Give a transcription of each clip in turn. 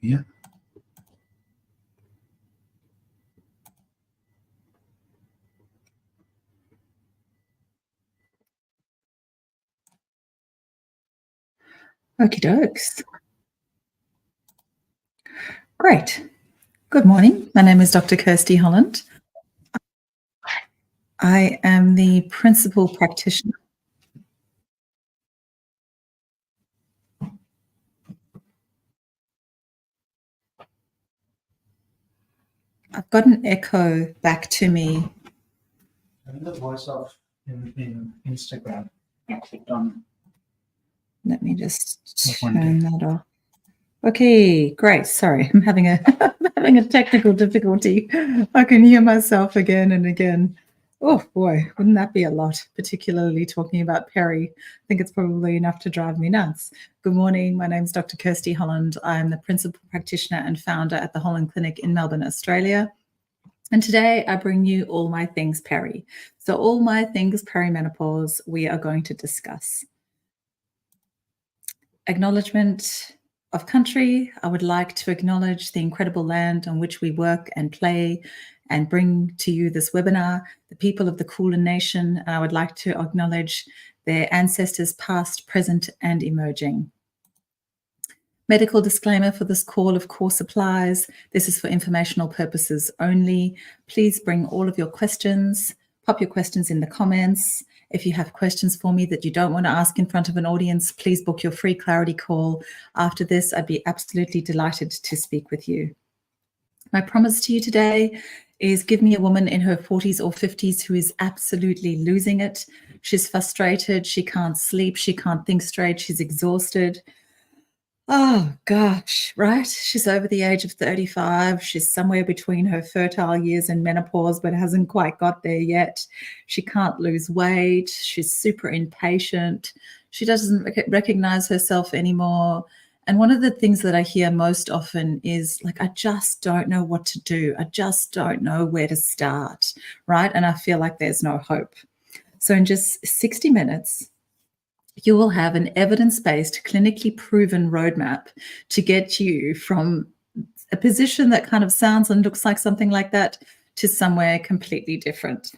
Yeah. Okie dokes. Great. Good morning. My name is Dr. Kirstey Holland. I am the principal practitioner. I've got an echo back to me. And the voice off in Instagram. Clicked on. Let me just turn that off. Okay, great. Sorry, I'm having a having a technical difficulty. I can hear myself again and again. Oh boy, wouldn't that be a lot, particularly talking about peri. I think it's probably enough to drive me nuts. Good morning, my name is Dr. Kirstey Holland. I'm the principal practitioner and founder at the Holland Clinic in Melbourne, Australia. And today I bring you all my things peri. So all my things perimenopause we are going to discuss. Acknowledgement of country. I would like to acknowledge the incredible land on which we work and play and bring to you this webinar, the people of the Kulin Nation. And I would like to acknowledge their ancestors past, present and emerging. Medical disclaimer for this call, of course, applies. This is for informational purposes only. Please bring all of your questions, pop your questions in the comments. If you have questions for me that you don't want to ask in front of an audience, please book your free clarity call. After this, I'd be absolutely delighted to speak with you. My promise to you today is give me a woman in her 40s or 50s who is absolutely losing it. She's frustrated, she can't sleep, she can't think straight, she's exhausted. Oh gosh, right? She's over the age of 35. She's somewhere between her fertile years and menopause, but hasn't quite got there yet. She can't lose weight. She's super impatient. She doesn't recognize herself anymore. And one of the things that I hear most often is like, I just don't know what to do. I just don't know where to start, right? And I feel like there's no hope. So in just 60 minutes, you will have an evidence-based, clinically proven roadmap to get you from a position that kind of sounds and looks like something like that to somewhere completely different.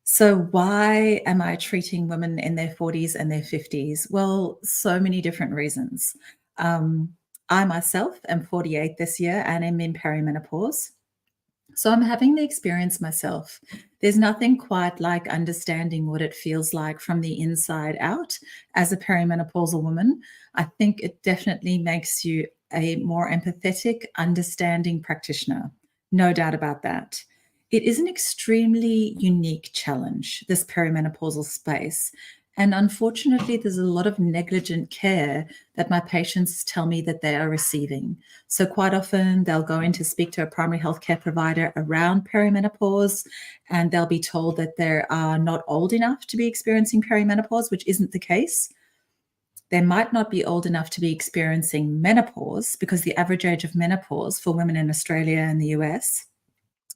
So why am I treating women in their 40s and their 50s? Well, so many different reasons. I myself am 48 this year and am in perimenopause. So I'm having the experience myself. There's nothing quite like understanding what it feels like from the inside out as a perimenopausal woman. I think it definitely makes you a more empathetic, understanding practitioner. No doubt about that. It is an extremely unique challenge, this perimenopausal space. And unfortunately, there's a lot of negligent care that my patients tell me that they are receiving. So quite often they'll go in to speak to a primary healthcare provider around perimenopause, and they'll be told that they are not old enough to be experiencing perimenopause, which isn't the case. They might not be old enough to be experiencing menopause because the average age of menopause for women in Australia and the US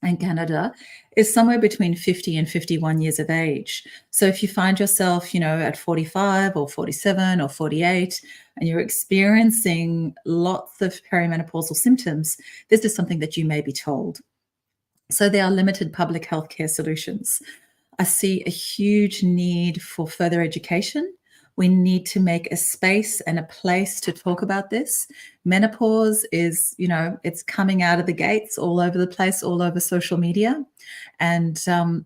and Canada is somewhere between 50 and 51 years of age. So if you find yourself, at 45 or 47 or 48, and you're experiencing lots of perimenopausal symptoms, this is something that you may be told. So there are limited public healthcare solutions. I see a huge need for further education. We need to make a space and a place to talk about this. Menopause is, it's coming out of the gates all over the place, all over social media. And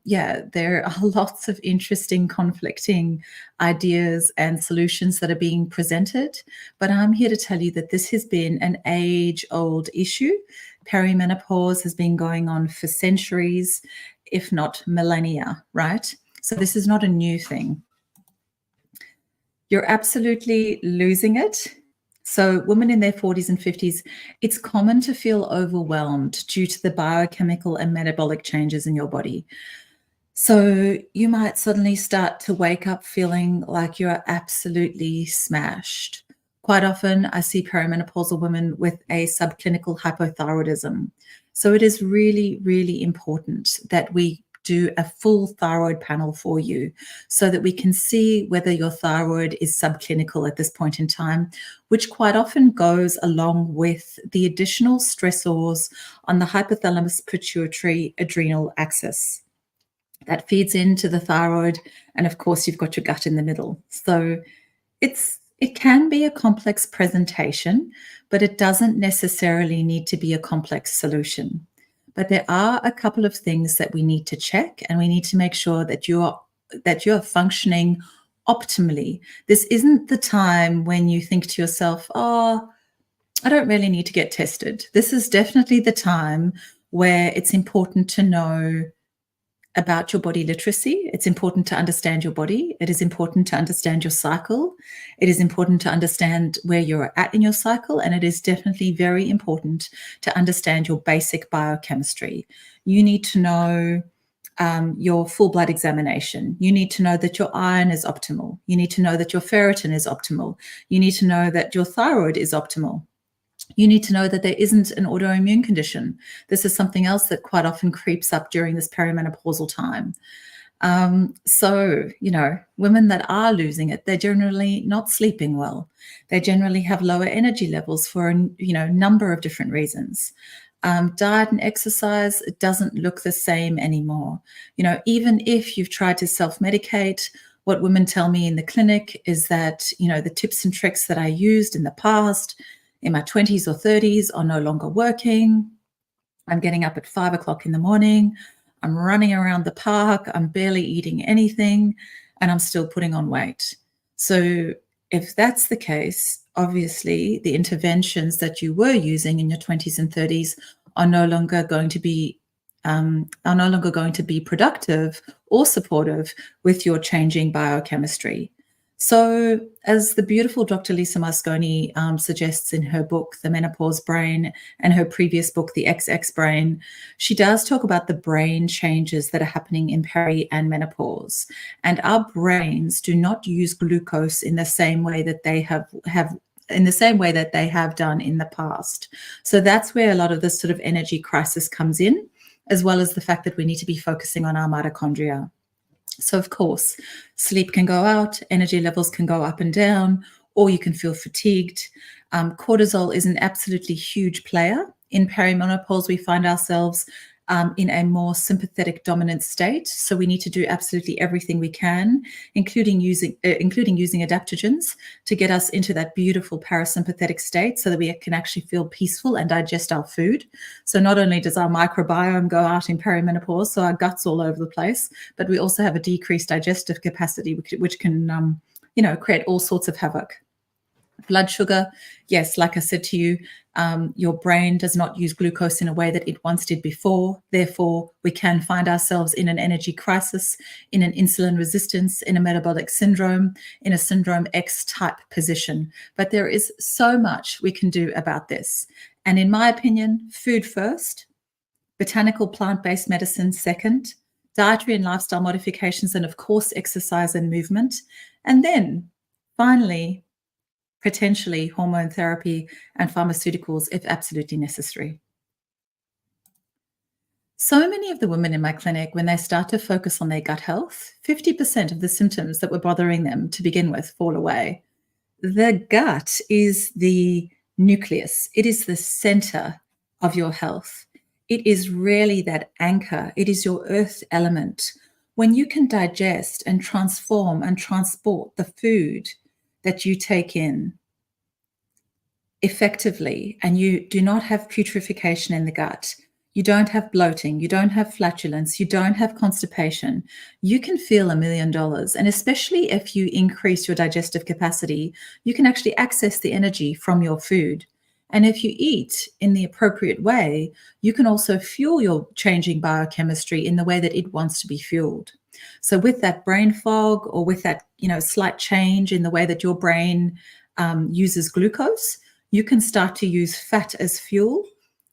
there are lots of interesting, conflicting ideas and solutions that are being presented. But I'm here to tell you that this has been an age-old issue. Perimenopause has been going on for centuries, if not millennia, right? So this is not a new thing. You're absolutely losing it. So women in their 40s and 50s, it's common to feel overwhelmed due to the biochemical and metabolic changes in your body. So you might suddenly start to wake up feeling like you're absolutely smashed. Quite often I see perimenopausal women with a subclinical hypothyroidism. So it is really, really important that we do a full thyroid panel for you so that we can see whether your thyroid is subclinical at this point in time, which quite often goes along with the additional stressors on the hypothalamus pituitary adrenal axis. That feeds into the thyroid, and of course you've got your gut in the middle. So it can be a complex presentation, but it doesn't necessarily need to be a complex solution. But there are a couple of things that we need to check, and we need to make sure that you're functioning optimally. This isn't the time when you think to yourself, oh, I don't really need to get tested. This is definitely the time where it's important to know about your body literacy. It's important to understand your body. It is important to understand your cycle. It is important to understand where you're at in your cycle. And it is definitely very important to understand your basic biochemistry. You need to know your full blood examination. You need to know that your iron is optimal. You need to know that your ferritin is optimal. You need to know that your thyroid is optimal. You need to know that there isn't an autoimmune condition. This is something else that quite often creeps up during this perimenopausal time. So, women that are losing it, they're generally not sleeping well. They generally have lower energy levels for a number of different reasons. Diet and exercise, it doesn't look the same anymore. Even if you've tried to self-medicate, what women tell me in the clinic is that, the tips and tricks that I used in the past, in my 20s or 30s, are no longer working. I'm getting up at 5 o'clock in the morning. I'm running around the park. I'm barely eating anything, and I'm still putting on weight. So if that's the case, obviously the interventions that you were using in your 20s and 30s are no longer going to be productive or supportive with your changing biochemistry. So, as the beautiful Dr. Lisa Mosconi suggests in her book, The Menopause Brain, and her previous book, The XX Brain, she does talk about the brain changes that are happening in peri and menopause. And our brains do not use glucose in the same way that they have done in the past. So that's where a lot of this sort of energy crisis comes in, as well as the fact that we need to be focusing on our mitochondria. So, of course, sleep can go out, energy levels can go up and down, or you can feel fatigued. Cortisol is an absolutely huge player. In perimenopause, we find ourselves in a more sympathetic dominant state. So we need to do absolutely everything we can, including using adaptogens to get us into that beautiful parasympathetic state so that we can actually feel peaceful and digest our food. So not only does our microbiome go out in perimenopause, so our gut's all over the place, but we also have a decreased digestive capacity, which can create all sorts of havoc. Blood sugar, yes, like I said to you, your brain does not use glucose in a way that it once did before. Therefore, we can find ourselves in an energy crisis, in an insulin resistance, in a metabolic syndrome, in a syndrome X type position. But there is so much we can do about this. And in my opinion, food first, botanical plant-based medicine second, dietary and lifestyle modifications, and of course, exercise and movement. And then finally, potentially hormone therapy and pharmaceuticals if absolutely necessary. So many of the women in my clinic, when they start to focus on their gut health, 50% of the symptoms that were bothering them to begin with fall away. The gut is the nucleus. It is the center of your health. It is really that anchor. It is your earth element. When you can digest and transform and transport the food that you take in effectively, and you do not have putrefaction in the gut, you don't have bloating, you don't have flatulence, you don't have constipation, you can feel $1 million. And especially if you increase your digestive capacity, you can actually access the energy from your food. And if you eat in the appropriate way, you can also fuel your changing biochemistry in the way that it wants to be fueled. So with that brain fog, or with that slight change in the way that your brain uses glucose, you can start to use fat as fuel,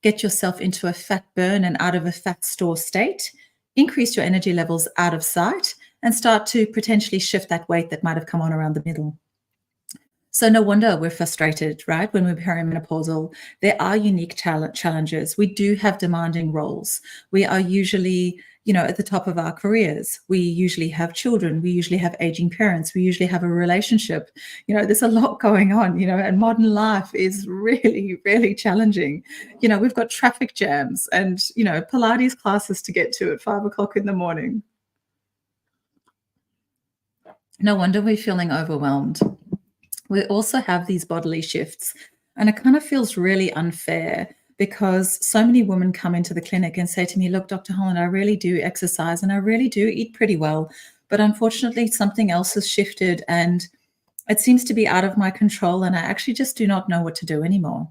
get yourself into a fat burn and out of a fat store state, increase your energy levels out of sight, and start to potentially shift that weight that might have come on around the middle. So no wonder we're frustrated, right? When we're perimenopausal, there are unique challenges. We do have demanding roles. We are usually at the top of our careers. We usually have children. We usually have aging parents. We usually have a relationship. There's a lot going on, and modern life is really, really challenging. We've got traffic jams and, Pilates classes to get to at 5 o'clock in the morning. No wonder we're feeling overwhelmed. We also have these bodily shifts, and it kind of feels really unfair because so many women come into the clinic and say to me, look, Dr. Holland, I really do exercise and I really do eat pretty well, but unfortunately something else has shifted and it seems to be out of my control and I actually just do not know what to do anymore.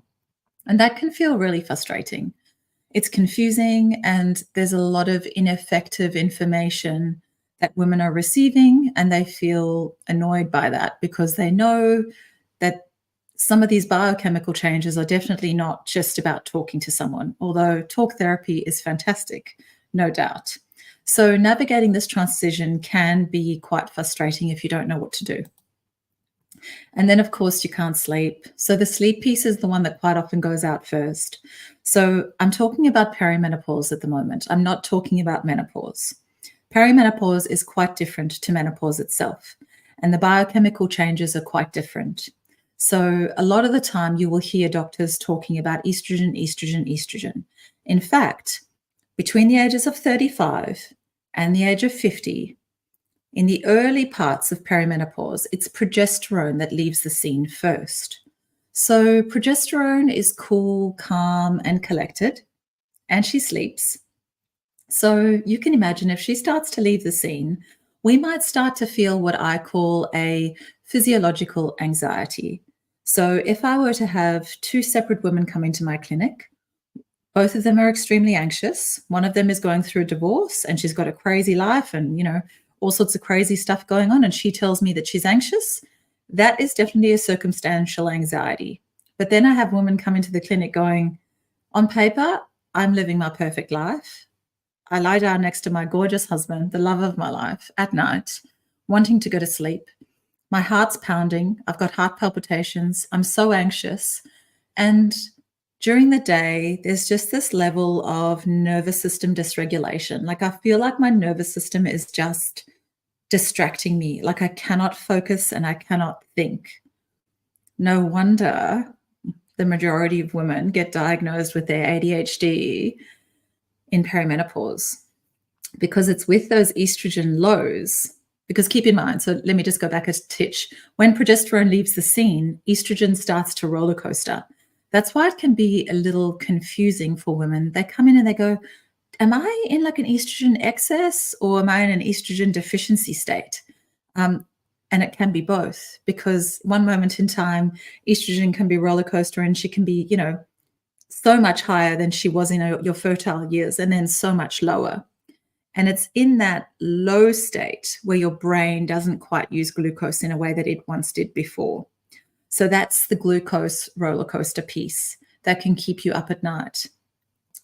And that can feel really frustrating. It's confusing and there's a lot of ineffective information that women are receiving, and they feel annoyed by that because they know that some of these biochemical changes are definitely not just about talking to someone, although talk therapy is fantastic, no doubt. So navigating this transition can be quite frustrating if you don't know what to do. And then, of course, you can't sleep. So the sleep piece is the one that quite often goes out first. So I'm talking about perimenopause at the moment. I'm not talking about menopause. Perimenopause is quite different to menopause itself, and the biochemical changes are quite different. So a lot of the time you will hear doctors talking about estrogen, estrogen, estrogen. In fact, between the ages of 35 and the age of 50, in the early parts of perimenopause, it's progesterone that leaves the scene first. So progesterone is cool, calm, and collected, and she sleeps. So you can imagine if she starts to leave the scene, we might start to feel what I call a physiological anxiety. So if I were to have two separate women come into my clinic, both of them are extremely anxious. One of them is going through a divorce and she's got a crazy life and, all sorts of crazy stuff going on. And she tells me that she's anxious. That is definitely a circumstantial anxiety. But then I have women come into the clinic going, on paper, I'm living my perfect life. I lie down next to my gorgeous husband, the love of my life, at night, wanting to go to sleep. My heart's pounding. I've got heart palpitations. I'm so anxious. And during the day, there's just this level of nervous system dysregulation. Like I feel like my nervous system is just distracting me. Like I cannot focus and I cannot think. No wonder the majority of women get diagnosed with their ADHD in perimenopause, because it's with those estrogen lows. Because keep in mind, so let me just go back a titch. When progesterone leaves the scene, estrogen starts to roller coaster. That's why it can be a little confusing for women. They come in and they go, am I in like an estrogen excess or am I in an estrogen deficiency state? And it can be both, because one moment in time, estrogen can be roller coaster and she can be, so much higher than she was in your fertile years and then so much lower. And it's in that low state where your brain doesn't quite use glucose in a way that it once did before. So that's the glucose roller coaster piece that can keep you up at night.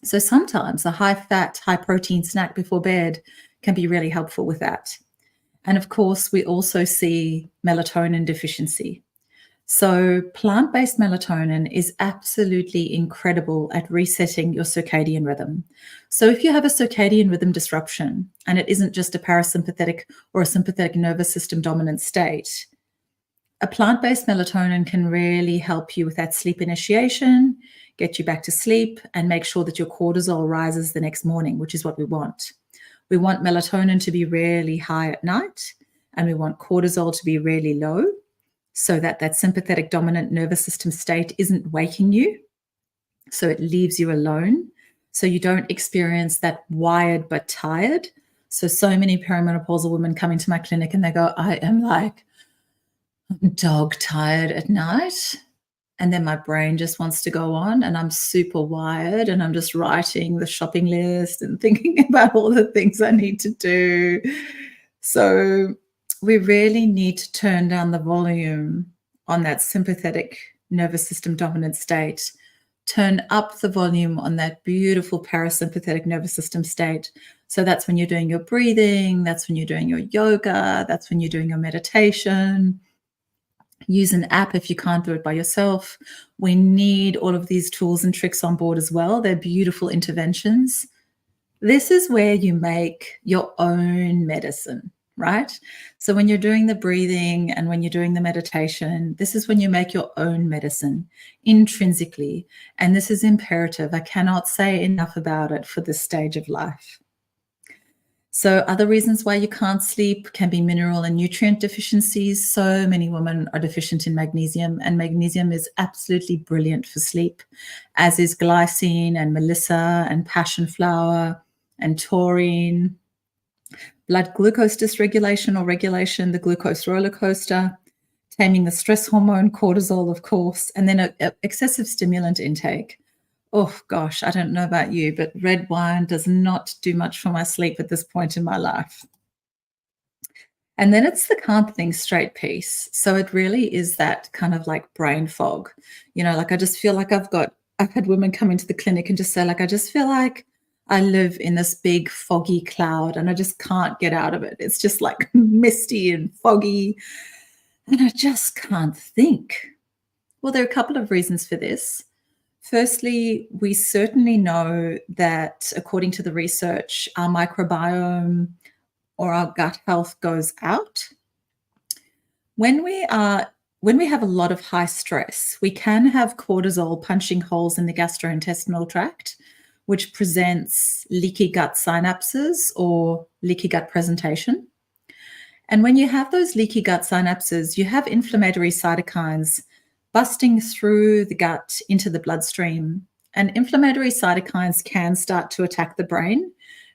So sometimes a high-fat, high-protein snack before bed can be really helpful with that. And of course, we also see melatonin deficiency. So plant-based melatonin is absolutely incredible at resetting your circadian rhythm. So if you have a circadian rhythm disruption, and it isn't just a parasympathetic or a sympathetic nervous system dominant state, a plant-based melatonin can really help you with that sleep initiation, get you back to sleep, and make sure that your cortisol rises the next morning, which is what we want. We want melatonin to be really high at night, and we want cortisol to be really low, so that that sympathetic dominant nervous system state isn't waking you. So it leaves you alone. So you don't experience that wired but tired. So many perimenopausal women come into my clinic and they go, I am like dog tired at night. And then my brain just wants to go on and I'm super wired and I'm just writing the shopping list and thinking about all the things I need to do. So we really need to turn down the volume on that sympathetic nervous system dominant state, turn up the volume on that beautiful parasympathetic nervous system state. So that's when you're doing your breathing, that's when you're doing your yoga, that's when you're doing your meditation. Use an app if you can't do it by yourself. We need all of these tools and tricks on board as well. They're beautiful interventions. This is where you make your own medicine, right? So when you're doing the breathing and when you're doing the meditation, this is when you make your own medicine intrinsically. And this is imperative. I cannot say enough about it for this stage of life. So other reasons why you can't sleep can be mineral and nutrient deficiencies. So many women are deficient in magnesium, and magnesium is absolutely brilliant for sleep, as is glycine and melissa and passion flower and taurine. Blood glucose dysregulation or regulation, the glucose roller coaster, taming the stress hormone, cortisol, of course, and then excessive stimulant intake. Oh gosh, I don't know about you, but red wine does not do much for my sleep at this point in my life. And then it's the can't think straight piece. So it really is that kind of like brain fog. Like I just feel like I've had women come into the clinic and just say, like, I just feel like I live in this big foggy cloud and I just can't get out of it. It's just like misty and foggy and I just can't think. Well, there are a couple of reasons for this. Firstly, we certainly know that according to the research, our microbiome or our gut health goes out. When we have a lot of high stress, we can have cortisol punching holes in the gastrointestinal tract, which presents leaky gut synapses or leaky gut presentation. And when you have those leaky gut synapses, you have inflammatory cytokines busting through the gut into the bloodstream. And inflammatory cytokines can start to attack the brain,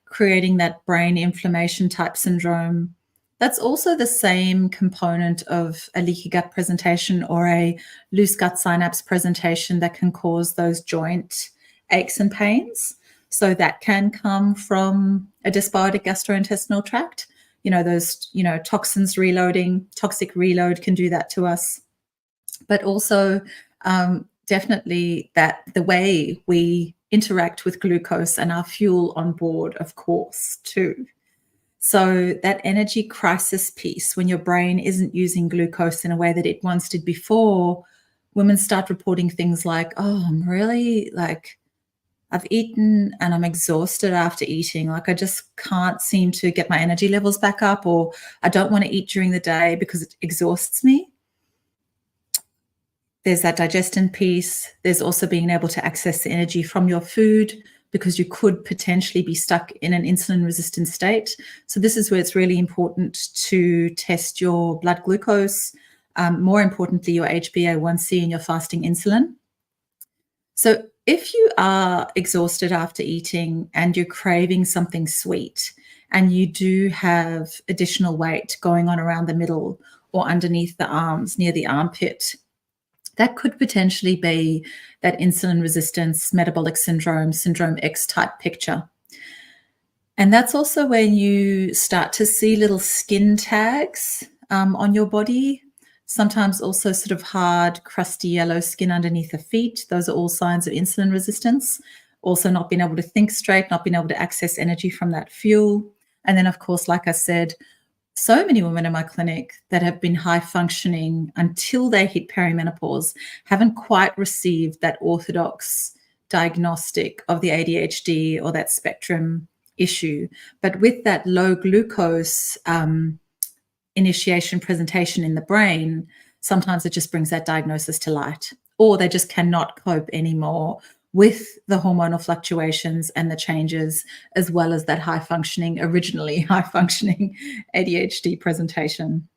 creating that brain inflammation type syndrome. That's also the same component of a leaky gut presentation or a loose gut synapse presentation that can cause those joint aches and pains. So that can come from a dysbiotic gastrointestinal tract. Those, toxins reloading, toxic reload can do that to us. But also definitely that the way we interact with glucose and our fuel on board, of course, too. So that energy crisis piece, when your brain isn't using glucose in a way that it once did before, women start reporting things like, oh, I'm really I've eaten and I'm exhausted after eating. Like I just can't seem to get my energy levels back up, or I don't want to eat during the day because it exhausts me. There's that digestion piece. There's also being able to access the energy from your food because you could potentially be stuck in an insulin-resistant state. So this is where it's really important to test your blood glucose, more importantly, your HbA1c and your fasting insulin. So if you are exhausted after eating and you're craving something sweet and you do have additional weight going on around the middle or underneath the arms near the armpit, that could potentially be that insulin resistance, metabolic syndrome, syndrome X type picture. And that's also when you start to see little skin tags on your body, sometimes also sort of hard, crusty yellow skin underneath the feet. Those are all signs of insulin resistance. Also not being able to think straight, not being able to access energy from that fuel. And then, of course, like I said, so many women in my clinic that have been high functioning until they hit perimenopause haven't quite received that orthodox diagnostic of the ADHD or that spectrum issue. But with that low glucose initiation presentation in the brain, sometimes it just brings that diagnosis to light, or they just cannot cope anymore with the hormonal fluctuations and the changes, as well as that originally high functioning ADHD presentation.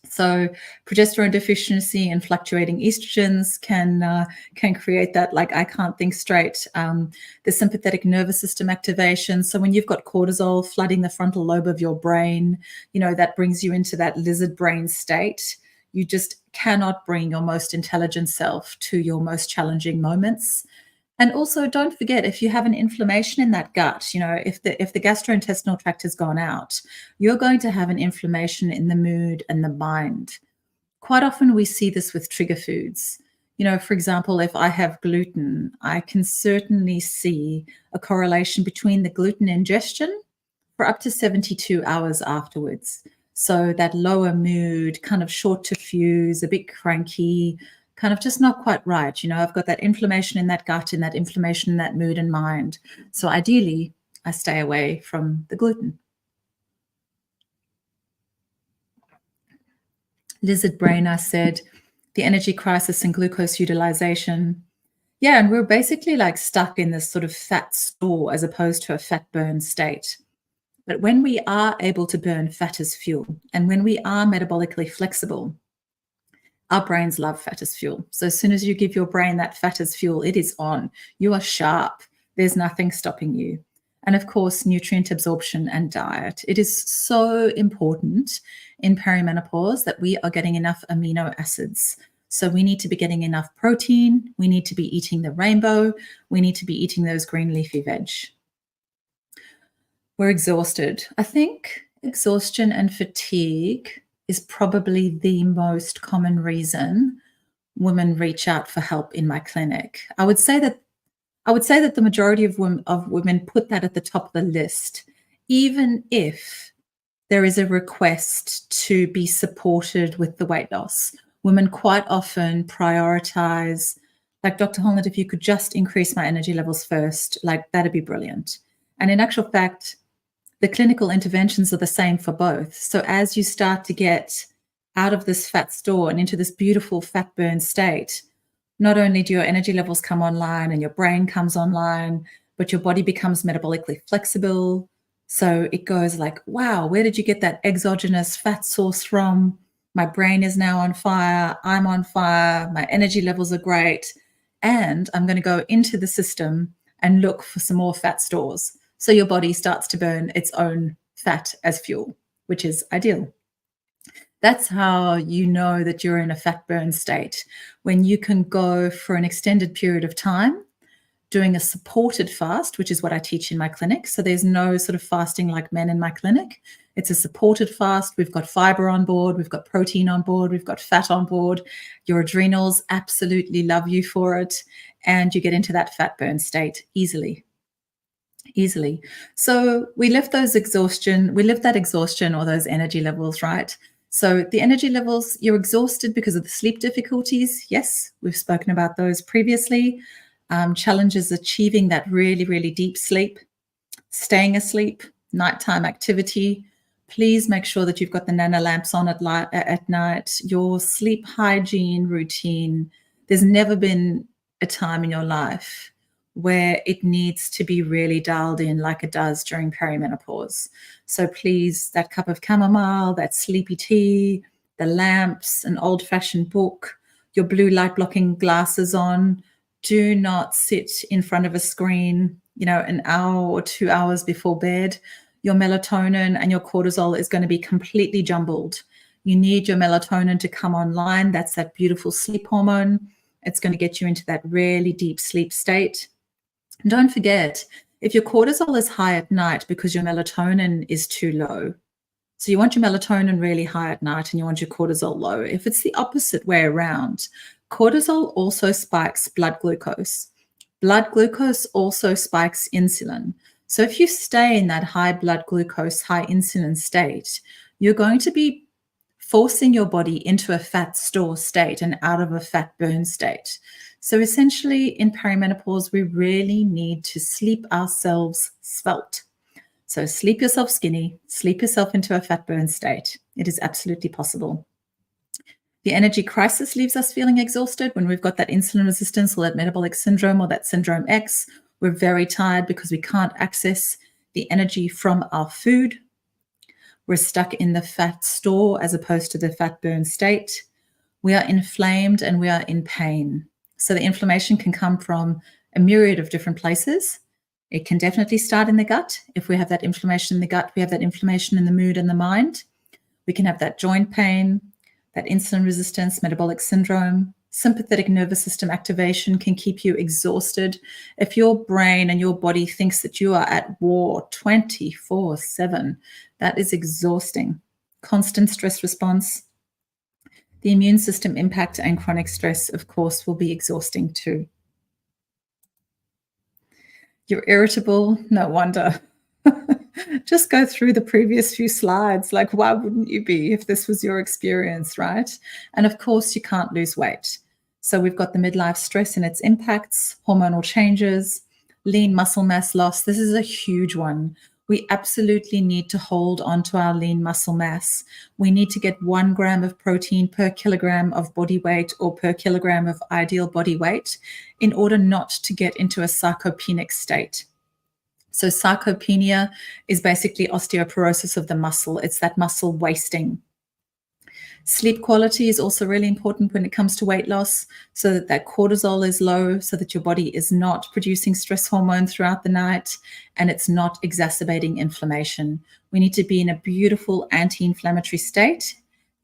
So progesterone deficiency and fluctuating estrogens can create that, like, I can't think straight. The sympathetic nervous system activation. So when you've got cortisol flooding the frontal lobe of your brain, that brings you into that lizard brain state. You just cannot bring your most intelligent self to your most challenging moments. And also, don't forget, if you have an inflammation in that gut, if the gastrointestinal tract has gone out, you're going to have an inflammation in the mood and the mind. Quite often we see this with trigger foods. For example, if I have gluten, I can certainly see a correlation between the gluten ingestion for up to 72 hours afterwards. So that lower mood, kind of short to fuse, a bit cranky, kind of just not quite right. I've got that inflammation in that gut and that inflammation in that mood and mind. So ideally, I stay away from the gluten. Lizard brain, I said, the energy crisis and glucose utilization. Yeah, and we're basically like stuck in this sort of fat store as opposed to a fat burn state. But when we are able to burn fat as fuel, and when we are metabolically flexible, our brains love fat as fuel. So as soon as you give your brain that fat as fuel, it is on. You are sharp. There's nothing stopping you. And of course, nutrient absorption and diet. It is so important in perimenopause that we are getting enough amino acids. So we need to be getting enough protein. We need to be eating the rainbow. We need to be eating those green leafy veg. We're exhausted. I think exhaustion and fatigue is probably the most common reason women reach out for help in my clinic. I would say that the majority of women put that at the top of the list, even if there is a request to be supported with the weight loss. Women quite often prioritize, like, Dr. Holland, if you could just increase my energy levels first, like, that'd be brilliant. And in actual fact, the clinical interventions are the same for both. So as you start to get out of this fat store and into this beautiful fat burn state, not only do your energy levels come online and your brain comes online, but your body becomes metabolically flexible. So it goes like, wow, where did you get that exogenous fat source from? My brain is now on fire. I'm on fire. My energy levels are great. And I'm going to go into the system and look for some more fat stores. So your body starts to burn its own fat as fuel, which is ideal. That's how you know that you're in a fat burn state, when you can go for an extended period of time doing a supported fast, which is what I teach in my clinic. So there's no sort of fasting like men in my clinic. It's a supported fast. We've got fiber on board. We've got protein on board. We've got fat on board. Your adrenals absolutely love you for it. And you get into that fat burn state easily. So we lift that exhaustion or those energy levels, right? So the energy levels, you're exhausted because of the sleep difficulties. Yes, we've spoken about those previously. Challenges achieving that really, really deep sleep, staying asleep, nighttime activity. Please make sure that you've got the nano lamps on at night, your sleep hygiene routine. There's never been a time in your life where it needs to be really dialed in like it does during perimenopause. So please, that cup of chamomile, that sleepy tea, the lamps, an old-fashioned book, your blue light blocking glasses on. Do not sit in front of a screen, an hour or 2 hours before bed. Your melatonin and your cortisol is going to be completely jumbled. You need your melatonin to come online. That's that beautiful sleep hormone. It's going to get you into that really deep sleep state. And don't forget, if your cortisol is high at night because your melatonin is too low, so you want your melatonin really high at night and you want your cortisol low. If it's the opposite way around, cortisol also spikes blood glucose. Blood glucose also spikes insulin. So if you stay in that high blood glucose, high insulin state, you're going to be forcing your body into a fat store state and out of a fat burn state. So essentially in perimenopause, we really need to sleep ourselves svelte. So sleep yourself skinny, sleep yourself into a fat burn state. It is absolutely possible. The energy crisis leaves us feeling exhausted when we've got that insulin resistance or that metabolic syndrome or that syndrome X. We're very tired because we can't access the energy from our food. We're stuck in the fat store as opposed to the fat burn state. We are inflamed and we are in pain. So the inflammation can come from a myriad of different places. It can definitely start in the gut. If we have that inflammation in the gut, we have that inflammation in the mood and the mind. We can have that joint pain, that insulin resistance, metabolic syndrome. Sympathetic nervous system activation can keep you exhausted. If your brain and your body thinks that you are at war 24/7, that is exhausting. Constant stress response. The immune system impact and chronic stress, of course, will be exhausting too. You're irritable, no wonder. Just go through the previous few slides. Like, why wouldn't you be if this was your experience, right? And of course, you can't lose weight. So we've got the midlife stress and its impacts, hormonal changes, lean muscle mass loss. This is a huge one. We absolutely need to hold on to our lean muscle mass. We need to get 1 gram of protein per kilogram of body weight or per kilogram of ideal body weight in order not to get into a sarcopenic state. So sarcopenia is basically osteoporosis of the muscle. It's that muscle wasting. Sleep quality is also really important when it comes to weight loss, so that cortisol is low, so that your body is not producing stress hormone throughout the night and it's not exacerbating inflammation. We need to be in a beautiful anti-inflammatory state,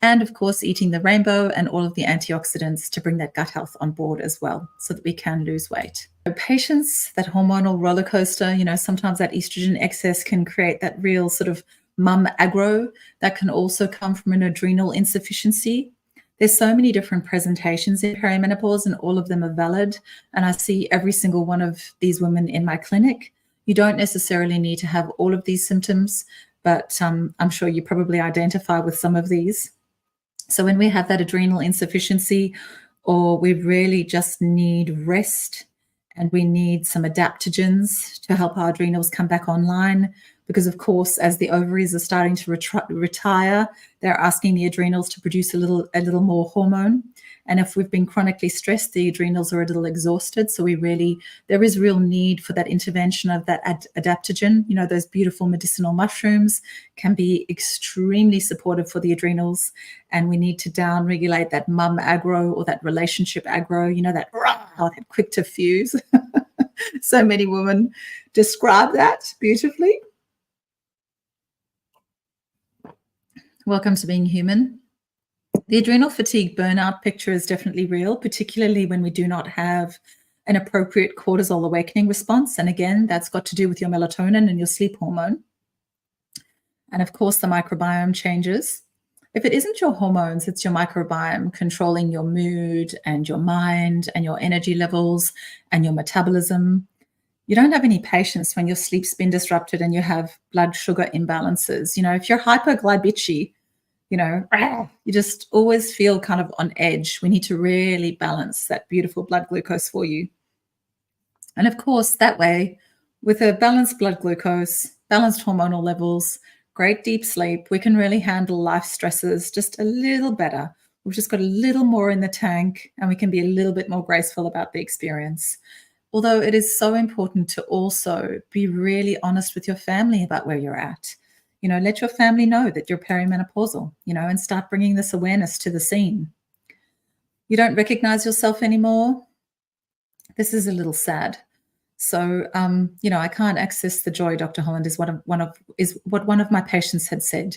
and of course eating the rainbow and all of the antioxidants to bring that gut health on board as well, so that we can lose weight. So patients, that hormonal roller coaster, sometimes that estrogen excess can create that real sort of mum aggro that can also come from an adrenal insufficiency. There's so many different presentations in perimenopause, and all of them are valid. And I see every single one of these women in my clinic. You don't necessarily need to have all of these symptoms, but I'm sure you probably identify with some of these. So when we have that adrenal insufficiency, or we really just need rest and we need some adaptogens to help our adrenals come back online, because of course, as the ovaries are starting to retire, they're asking the adrenals to produce a little more hormone. And if we've been chronically stressed, the adrenals are a little exhausted. So there is real need for that intervention of that adaptogen. Those beautiful medicinal mushrooms can be extremely supportive for the adrenals. And we need to down-regulate that mum aggro or that relationship aggro, that quick to fuse. So many women describe that beautifully. Welcome to Being Human. The adrenal fatigue burnout picture is definitely real, particularly when we do not have an appropriate cortisol awakening response. And again, that's got to do with your melatonin and your sleep hormone. And of course, the microbiome changes. If it isn't your hormones, it's your microbiome controlling your mood and your mind and your energy levels and your metabolism. You don't have any patience when your sleep's been disrupted and you have blood sugar imbalances. If you're hyperglycemic, you just always feel kind of on edge. We need to really balance that beautiful blood glucose for you. And of course, that way, with a balanced blood glucose, balanced hormonal levels, great deep sleep, we can really handle life stresses just a little better. We've just got a little more in the tank and we can be a little bit more graceful about the experience. Although it is so important to also be really honest with your family about where you're at. Let your family know that you're perimenopausal, and start bringing this awareness to the scene. You don't recognize yourself anymore. This is a little sad. So, I can't access the joy, Dr. Holland, is what one of my patients had said.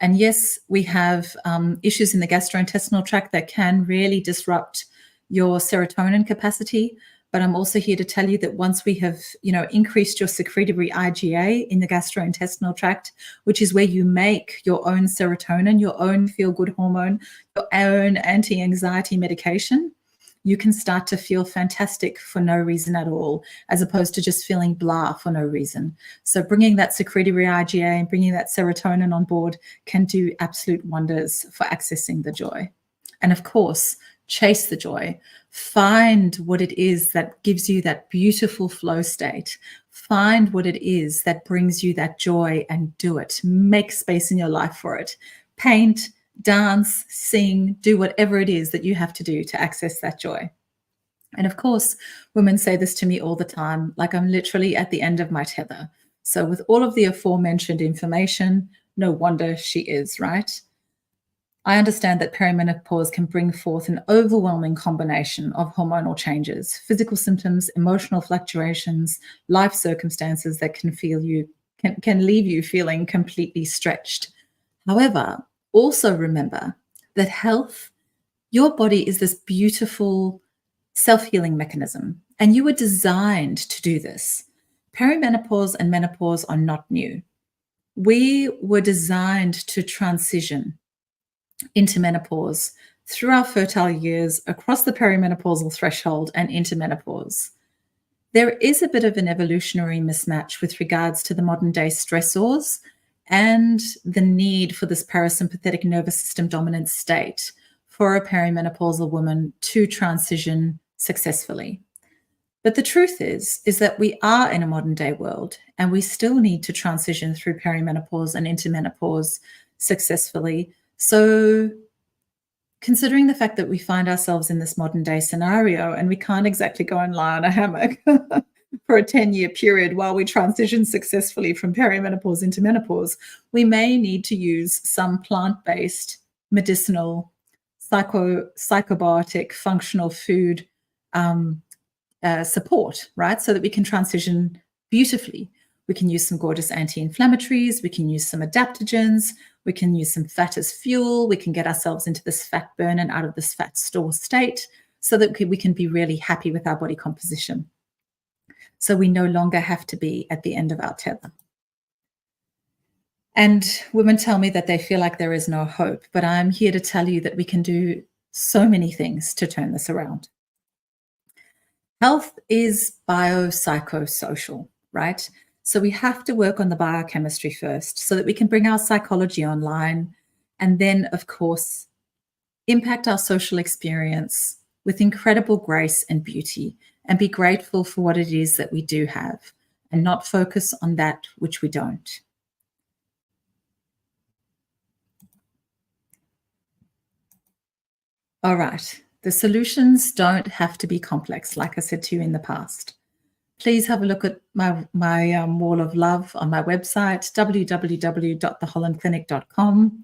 And yes, we have issues in the gastrointestinal tract that can really disrupt your serotonin capacity. But I'm also here to tell you that once we have, increased your secretory IgA in the gastrointestinal tract, which is where you make your own serotonin, your own feel-good hormone, your own anti-anxiety medication, you can start to feel fantastic for no reason at all, as opposed to just feeling blah for no reason. So bringing that secretory IgA and bringing that serotonin on board can do absolute wonders for accessing the joy. And of course, chase the joy. Find what it is that gives you that beautiful flow state. Find what it is that brings you that joy and do it. Make space in your life for it. Paint, dance, sing, do whatever it is that you have to do to access that joy. And of course, women say this to me all the time, like I'm literally at the end of my tether. So with all of the aforementioned information, no wonder she is, right? I understand that perimenopause can bring forth an overwhelming combination of hormonal changes, physical symptoms, emotional fluctuations, life circumstances that can leave you feeling completely stretched. However, also remember that your body is this beautiful self-healing mechanism, and you were designed to do this. Perimenopause and menopause are not new. We were designed to transition into menopause through our fertile years, across the perimenopausal threshold and into menopause. There is a bit of an evolutionary mismatch with regards to the modern day stressors and the need for this parasympathetic nervous system dominant state for a perimenopausal woman to transition successfully. But the truth is that we are in a modern day world and we still need to transition through perimenopause and into menopause successfully. So considering the fact that we find ourselves in this modern day scenario and we can't exactly go and lie on a hammock for a 10-year period while we transition successfully from perimenopause into menopause, we may need to use some plant-based medicinal psychobiotic functional food support, right? So that we can transition beautifully. We can use some gorgeous anti-inflammatories. We can use some adaptogens. We can use some fat as fuel. We can get ourselves into this fat burn and out of this fat store state so that we can be really happy with our body composition. So we no longer have to be at the end of our tether. And women tell me that they feel like there is no hope, but I'm here to tell you that we can do so many things to turn this around. Health is biopsychosocial, right? So we have to work on the biochemistry first so that we can bring our psychology online and then, of course, impact our social experience with incredible grace and beauty and be grateful for what it is that we do have and not focus on that which we don't. All right, the solutions don't have to be complex, like I said to you in the past. Please have a look at my wall of love on my website, www.thehollandclinic.com.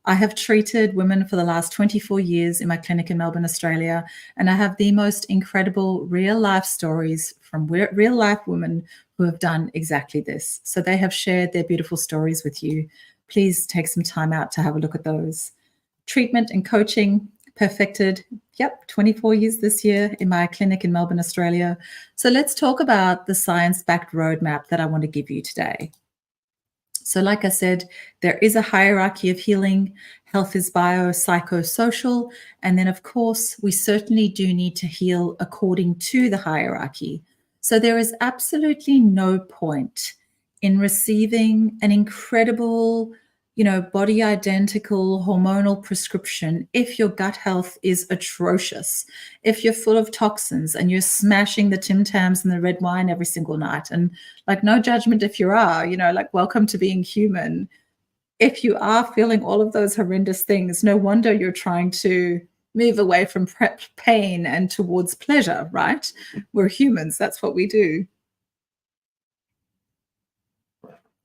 I have treated women for the last 24 years in my clinic in Melbourne, Australia, and I have the most incredible real-life stories from real-life women who have done exactly this. So they have shared their beautiful stories with you. Please take some time out to have a look at those. Treatment and coaching, perfected, 24 years this year in my clinic in Melbourne, Australia. So let's talk about the science-backed roadmap that I want to give you today. So like I said, there is a hierarchy of healing. Health is biopsychosocial. And then, of course, we certainly do need to heal according to the hierarchy. So there is absolutely no point in receiving an incredible body identical hormonal prescription if your gut health is atrocious, if you're full of toxins and you're smashing the Tim Tams and the red wine every single night. And like, no judgment if you are, welcome to being human. If you are feeling all of those horrendous things, no wonder you're trying to move away from pain and towards pleasure, right? We're humans, that's what we do.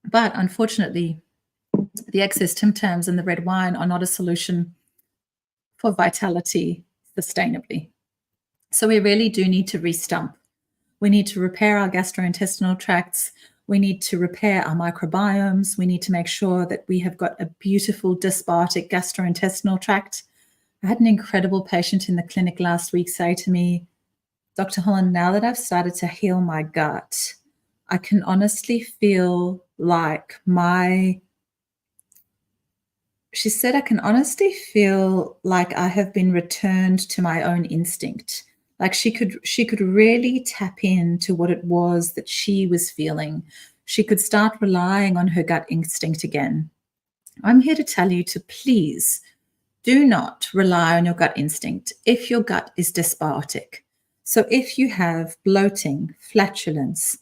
But unfortunately, the excess Tim Tams and the red wine are not a solution for vitality sustainably. So we really do need to restump. We need to repair our gastrointestinal tracts. We need to repair our microbiomes. We need to make sure that we have got a beautiful dysbiotic gastrointestinal tract. I had an incredible patient in the clinic last week say to me, Dr. Holland, now that I've started to heal my gut, I can honestly feel like she said, I can honestly feel like I have been returned to my own instinct. Like she could really tap into what it was that she was feeling. She could start relying on her gut instinct again. I'm here to tell you to please do not rely on your gut instinct if your gut is dysbiotic. So if you have bloating, flatulence,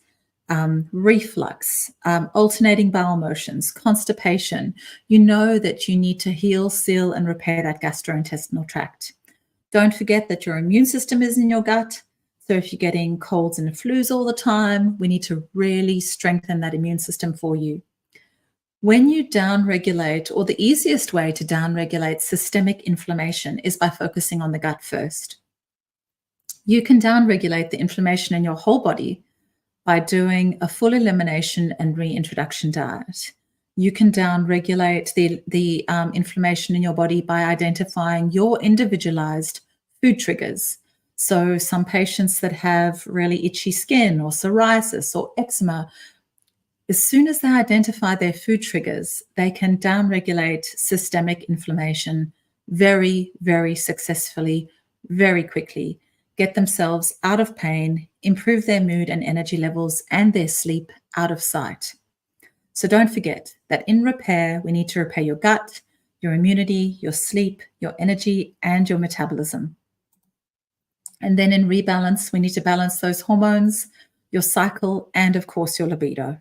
reflux, alternating bowel motions, constipation, you know that you need to heal, seal, and repair that gastrointestinal tract. Don't forget that your immune system is in your gut. So if you're getting colds and flus all the time, we need to really strengthen that immune system for you. When you downregulate, or the easiest way to downregulate systemic inflammation is by focusing on the gut first. You can downregulate the inflammation in your whole body by doing a full elimination and reintroduction diet. You can downregulate the inflammation in your body by identifying your individualized food triggers. So some patients that have really itchy skin or psoriasis or eczema, as soon as they identify their food triggers, they can downregulate systemic inflammation very, very successfully, very quickly, get themselves out of pain, improve their mood and energy levels and their sleep out of sight. So don't forget that in repair, we need to repair your gut, your immunity, your sleep, your energy, and your metabolism. And then in rebalance, we need to balance those hormones, your cycle, and of course, your libido.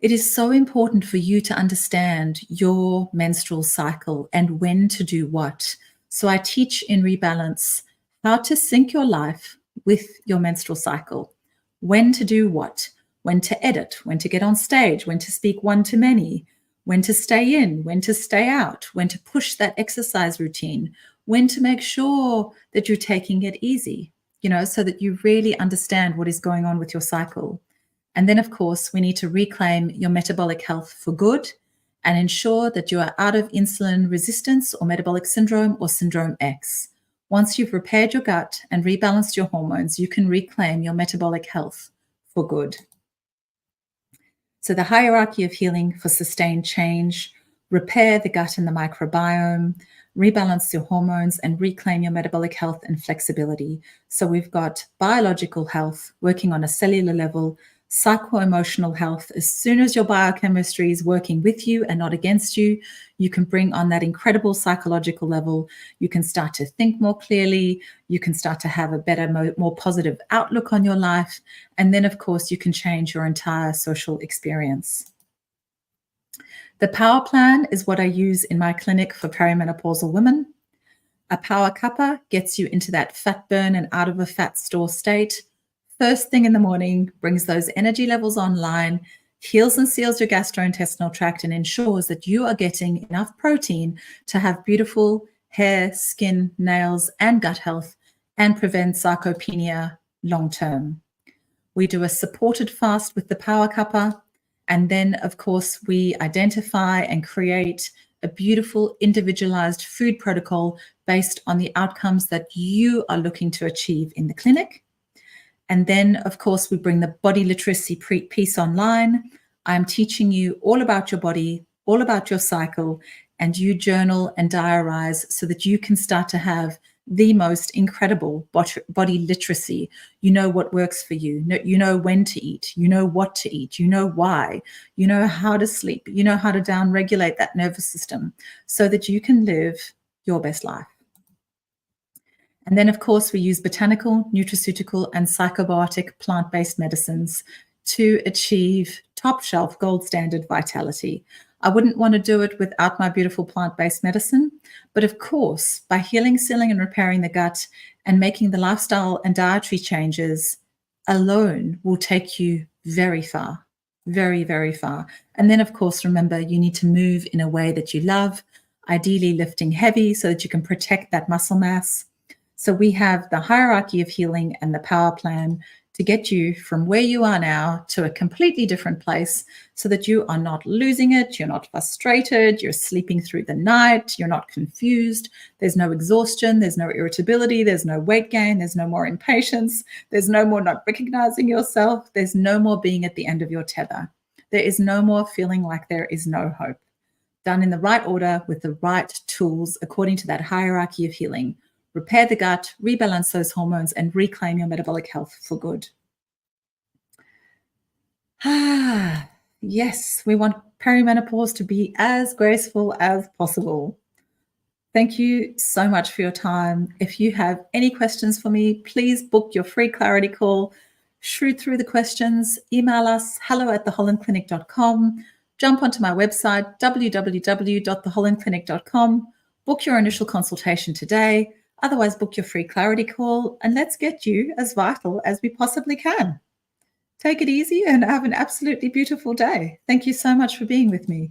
It is so important for you to understand your menstrual cycle and when to do what. So I teach in rebalance how to sync your life with your menstrual cycle, when to do what, when to edit, when to get on stage, when to speak one-to-many, when to stay in, when to stay out, when to push that exercise routine, when to make sure that you're taking it easy, so that you really understand what is going on with your cycle. And then, of course, we need to reclaim your metabolic health for good and ensure that you are out of insulin resistance or metabolic syndrome or syndrome X. Once you've repaired your gut and rebalanced your hormones, you can reclaim your metabolic health for good. So the hierarchy of healing for sustained change: repair the gut and the microbiome, rebalance your hormones, and reclaim your metabolic health and flexibility. So we've got biological health, working on a cellular level, psycho-emotional health. As soon as your biochemistry is working with you and not against you, you can bring on that incredible psychological level. You can start to think more clearly. You can start to have a better, more positive outlook on your life. And then, of course, you can change your entire social experience. The Power Plan is what I use in my clinic for perimenopausal women. A Power Cuppa gets you into that fat burn and out of a fat store state. First thing in the morning, brings those energy levels online, heals and seals your gastrointestinal tract, and ensures that you are getting enough protein to have beautiful hair, skin, nails, and gut health, and prevent sarcopenia long term. We do a supported fast with the Power Cuppa, and then, of course, we identify and create a beautiful individualized food protocol based on the outcomes that you are looking to achieve in the clinic. And then, of course, we bring the body literacy piece online. I'm teaching you all about your body, all about your cycle, and you journal and diarize so that you can start to have the most incredible body literacy. You know what works for you. You know when to eat. You know what to eat. You know why. You know how to sleep. You know how to down-regulate that nervous system so that you can live your best life. And then, of course, we use botanical, nutraceutical, and psychobiotic plant-based medicines to achieve top-shelf gold standard vitality. I wouldn't want to do it without my beautiful plant-based medicine. But of course, by healing, sealing, and repairing the gut and making the lifestyle and dietary changes alone will take you very far, very, very far. And then, of course, remember, you need to move in a way that you love, ideally lifting heavy so that you can protect that muscle mass. So we have the hierarchy of healing and the Power Plan to get you from where you are now to a completely different place so that you are not losing it, you're not frustrated, you're sleeping through the night, you're not confused, there's no exhaustion, there's no irritability, there's no weight gain, there's no more impatience, there's no more not recognizing yourself, there's no more being at the end of your tether. There is no more feeling like there is no hope. Done in the right order with the right tools according to that hierarchy of healing. Repair the gut, rebalance those hormones, and reclaim your metabolic health for good. Yes, we want perimenopause to be as graceful as possible. Thank you so much for your time. If you have any questions for me, please book your free clarity call. Shoot through the questions, email us, hello@thehollandclinic.com, jump onto my website, www.thehollandclinic.com, book your initial consultation today. Otherwise, book your free clarity call and let's get you as vital as we possibly can. Take it easy and have an absolutely beautiful day. Thank you so much for being with me.